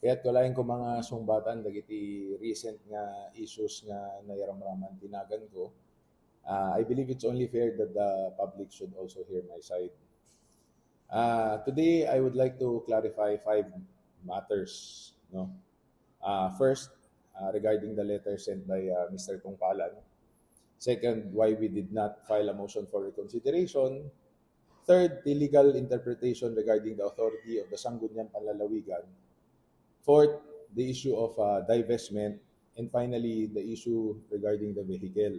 Kaya't kalain ko mga sumbatan dagiti recent nga issues nga nayaramraman tinagan ko. I believe it's only fair that the public should also hear my side. Today, I would like to clarify 5 matters. No? First, regarding the letter sent by Mr. Tungpalan. Second, why we did not file a motion for reconsideration. Third, the legal interpretation regarding the authority of the Sangguniang Panlalawigan. Fourth, the issue of divestment. And finally, the issue regarding the vehicle.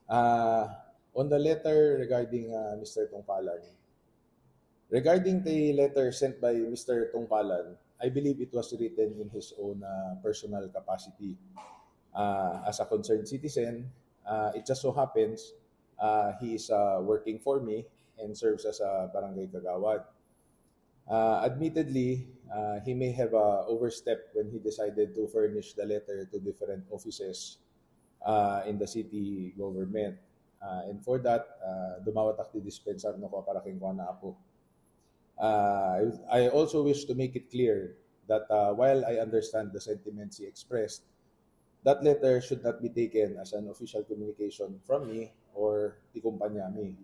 On the letter regarding Mr. Tungpalan, regarding the letter sent by Mr. Tungpalan, I believe it was written in his own personal capacity. As a concerned citizen, it just so happens he is working for me and serves as a barangay kagawad. Admittedly, he may have overstepped when he decided to furnish the letter to different offices in the city government. And for that, dumawatak di dispensar no ko para king na ako. I also wish to make it clear that while I understand the sentiments he expressed, that letter should not be taken as an official communication from me or ti kumpanya mi.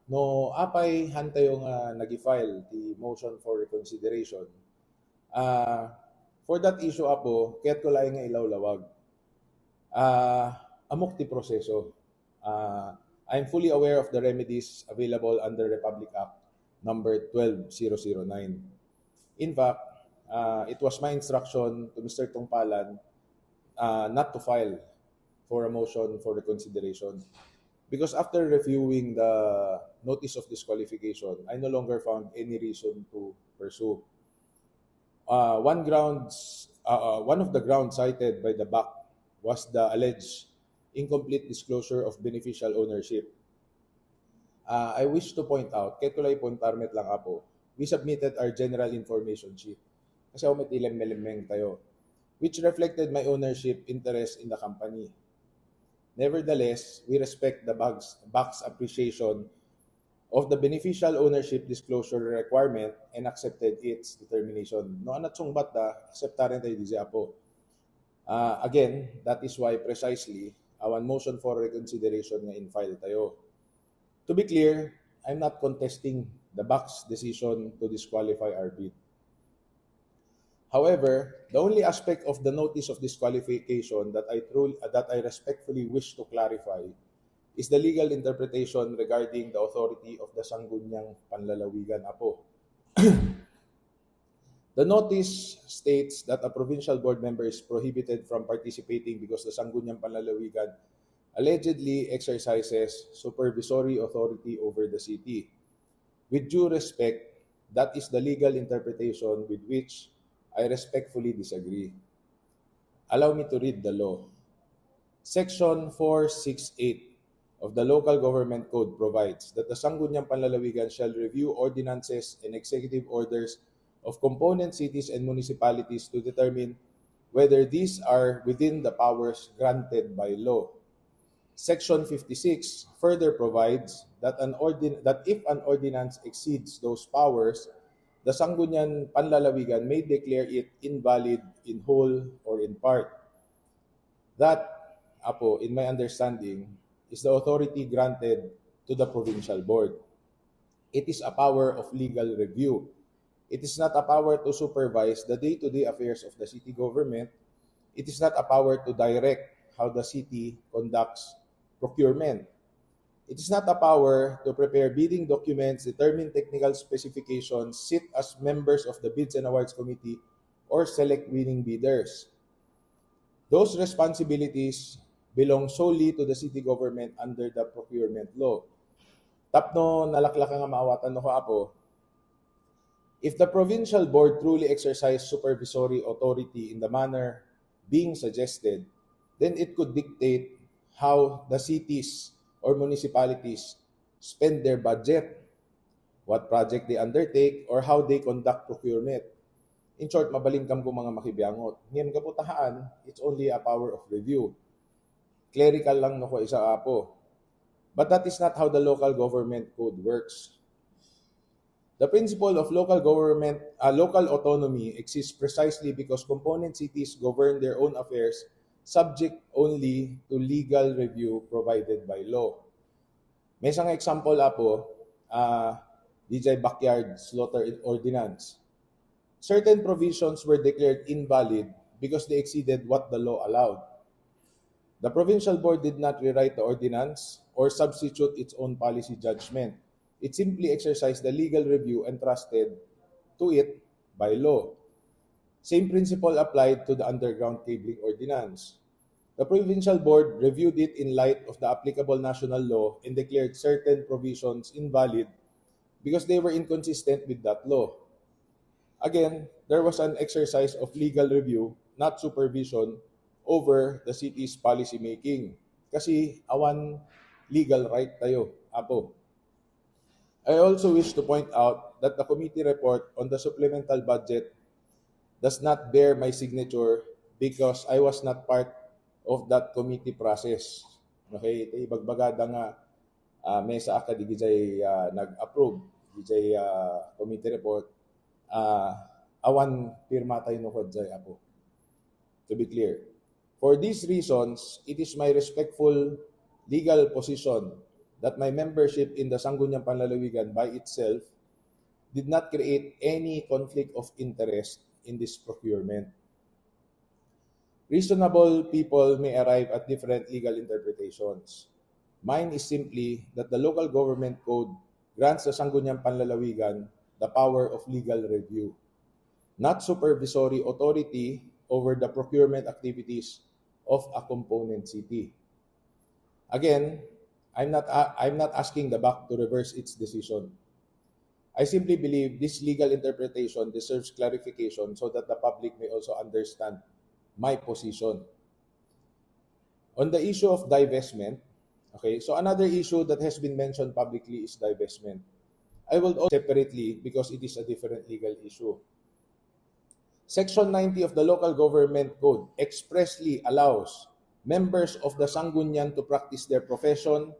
No apay hantayong nag-file the motion for reconsideration. For that issue apo, kaya't ko laing nga ilawlawag. Amok ti proseso. I'm fully aware of the remedies available under Republic Act number 12009. In fact, it was my instruction to Mr. Tungpalan not to file for a motion for reconsideration because after reviewing the notice of disqualification, I no longer found any reason to pursue. One of the grounds cited by the BAC was the alleged incomplete disclosure of beneficial ownership. I wish to point out, kahit kulay puntarmet lang ako, we submitted our general information sheet. Kasi ako may tilem-melemeng tayo, which reflected my ownership interest in the company. Nevertheless, we respect the BAC's appreciation of the beneficial ownership disclosure requirement and accepted its determination. No anat sungbat acceptaren tayo di po. Again, that is why precisely awan motion for reconsideration nga in-file tayo. To be clear, I'm not contesting the BAC's decision to disqualify our bid. However, the only aspect of the notice of disqualification that I respectfully wish to clarify is the legal interpretation regarding the authority of the Sangguniang Panlalawigan Apo. The notice states that a provincial board member is prohibited from participating because the Sangguniang Panlalawigan allegedly exercises supervisory authority over the city. With due respect, that is the legal interpretation with which I respectfully disagree. Allow me to read the law. Section 468 of the Local Government Code provides that the Sangguniang Panlalawigan shall review ordinances and executive orders of component cities and municipalities to determine whether these are within the powers granted by law. Section 56 further provides that if an ordinance exceeds those powers, the Sangguniang Panlalawigan may declare it invalid in whole or in part. That, Apo, in my understanding, is the authority granted to the provincial board. It is a power of legal review. It is not a power to supervise the day-to-day affairs of the city government. It is not a power to direct how the city conducts procurement. It is not a power to prepare bidding documents, determine technical specifications, sit as members of the Bids and Awards Committee, or select winning bidders. Those responsibilities belong solely to the city government under the procurement law. Tapno nalaklak nga maawatan no ko apo, if the provincial board truly exercised supervisory authority in the manner being suggested, then it could dictate how the cities or municipalities spend their budget, what project they undertake, or how they conduct procurement. In short, mabalingkam ko mga makibiyangot. Ngayon kaputahaan, it's only a power of review. Clerical lang no ko isa apo. But that is not how the local government code works. The principle of local autonomy exists precisely because component cities govern their own affairs subject only to legal review provided by law. May isang example apo, DJ Backyard Slaughter Ordinance. Certain provisions were declared invalid because they exceeded what the law allowed. The provincial board did not rewrite the ordinance or substitute its own policy judgment. It simply exercised the legal review entrusted to it by law. Same principle applied to the underground cabling ordinance. The provincial board reviewed it in light of the applicable national law and declared certain provisions invalid because they were inconsistent with that law. Again, there was an exercise of legal review, not supervision, over the city's policy making. Kasi awan legal right tayo, apo. I also wish to point out that the committee report on the supplemental budget does not bear my signature because I was not part of that committee process. Okay, ito ibagbagada nga mesa aka di gijay nag-approve gijay committee report awan pirma tayo no jay apo. To be clear. For these reasons, it is my respectful legal position that my membership in the Sangguniang Panlalawigan by itself did not create any conflict of interest in this procurement. Reasonable people may arrive at different legal interpretations. Mine is simply that the local government code grants the Sangguniang Panlalawigan the power of legal review, not supervisory authority over the procurement activities of a component city. Again, I'm not asking the BAC to reverse its decision. I simply believe this legal interpretation deserves clarification so that the public may also understand my position. On the issue of divestment, okay, so another issue that has been mentioned publicly is divestment. I will also separately because it is a different legal issue. Section 90 of the Local Government Code expressly allows members of the Sanggunian to practice their profession,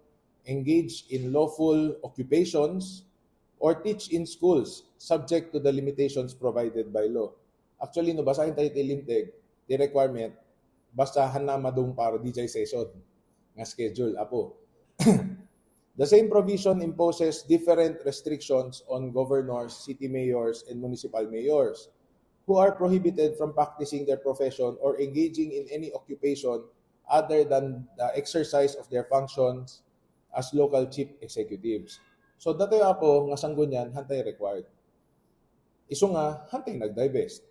engage in lawful occupations, or teach in schools subject to the limitations provided by law. Actually, no, basahin tayo tilinteg, the requirement, basahan na madung para DJ session nga schedule, apo. The same provision imposes different restrictions on governors, city mayors, and municipal mayors who are prohibited from practicing their profession or engaging in any occupation other than the exercise of their functions as local chief executives. So datoy apo nga Sanggunian hantay required. Isu nga hantay nag-divest.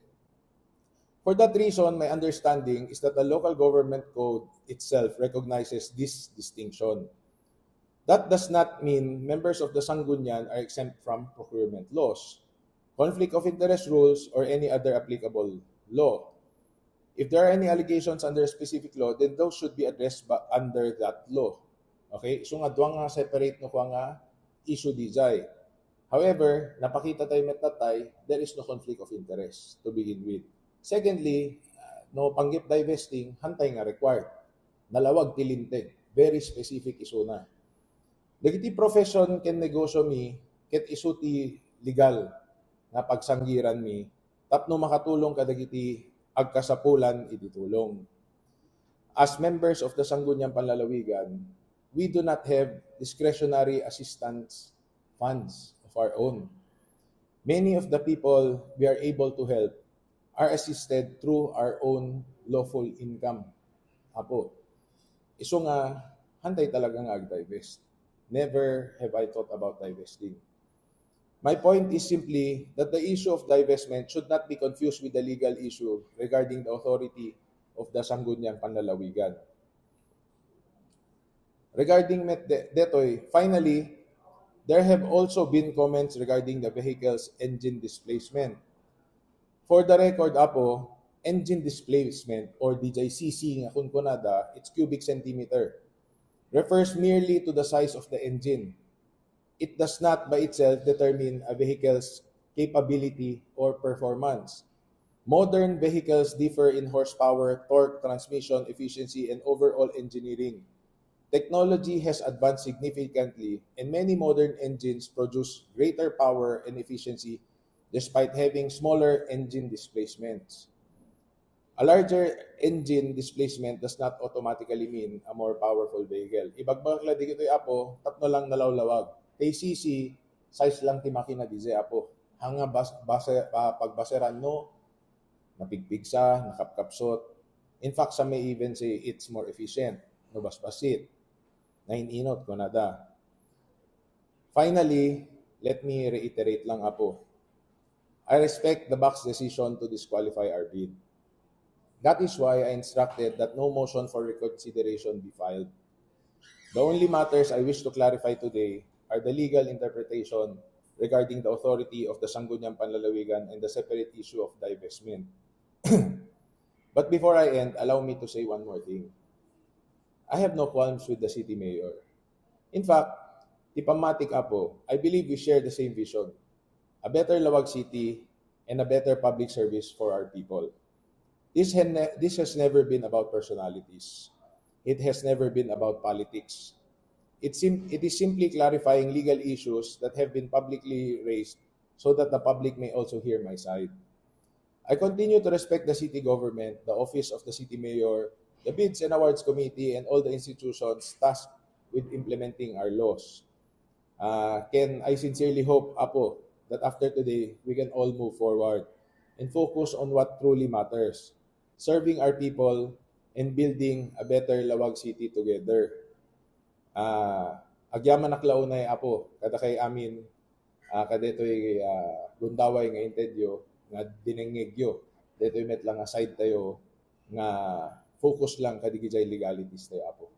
For that reason, my understanding is that the local government code itself recognizes this distinction. That does not mean members of the Sanggunian are exempt from procurement laws, conflict of interest rules, or any other applicable law. If there are any allegations under a specific law, then those should be addressed under that law. Okay? So nga duwang nga separate no nga issue dijay. However, napakita tayo metatay, there is no conflict of interest to begin with. Secondly, no panggip divesting, hantay nga required. Nalawag tilinteg. Very specific issue na. Dagiti profession can negosyo mi, ket isuti legal nga pagsanggiran mi, tapno makatulong kadagiti agkasapulan ititulong. As members of the Sangguniang Panlalawigan, we do not have discretionary assistance funds of our own. Many of the people we are able to help are assisted through our own lawful income. Apo, iso nga, hantay talaga nga ag-divest. Never have I thought about divesting. My point is simply that the issue of divestment should not be confused with the legal issue regarding the authority of the Sangguniang Panlalawigan. Regarding detoy, finally, there have also been comments regarding the vehicle's engine displacement. For the record, apo, engine displacement or DJCC nga kun kunada, it's cubic centimeter, refers merely to the size of the engine. It does not by itself determine a vehicle's capability or performance. Modern vehicles differ in horsepower, torque, transmission efficiency, and overall engineering. Technology has advanced significantly, and many modern engines produce greater power and efficiency despite having smaller engine displacements. A larger engine displacement does not automatically mean a more powerful vehicle. Ibagbag la di kito'y apo, tapno lang nalawlawag. Kay CC, size lang ti makina di zay apo. Hanga pagbaseran no, napigpigsa, nakapkapsot. In fact, some may even say it's more efficient. No basbasit, nainot ko nada. Finally, let me reiterate lang apo. I respect the box decision to disqualify our bid. That is why I instructed that no motion for reconsideration be filed. The only matters I wish to clarify today are the legal interpretation regarding the authority of the Sangguniang Panlalawigan and the separate issue of divestment. But before I end, allow me to say one more thing. I have no qualms with the city mayor. In fact, Tipamatic Apo, I believe we share the same vision. A better Lawag City and a better public service for our people. This has never been about personalities. It has never been about politics. It is simply clarifying legal issues that have been publicly raised so that the public may also hear my side. I continue to respect the city government, the office of the city mayor, the Bids and Awards Committee, and all the institutions tasked with implementing our laws. Ken, I sincerely hope, Apo, that after today, we can all move forward and focus on what truly matters, serving our people and building a better Lawag City together. Agyaman naklaunay, Apo, kada kay amin, kadetoy gundaway nga intedyo, nga dinengegyo. Detoy met lang aside tayo, nga focus lang kadigijay legalities tayo, Apo.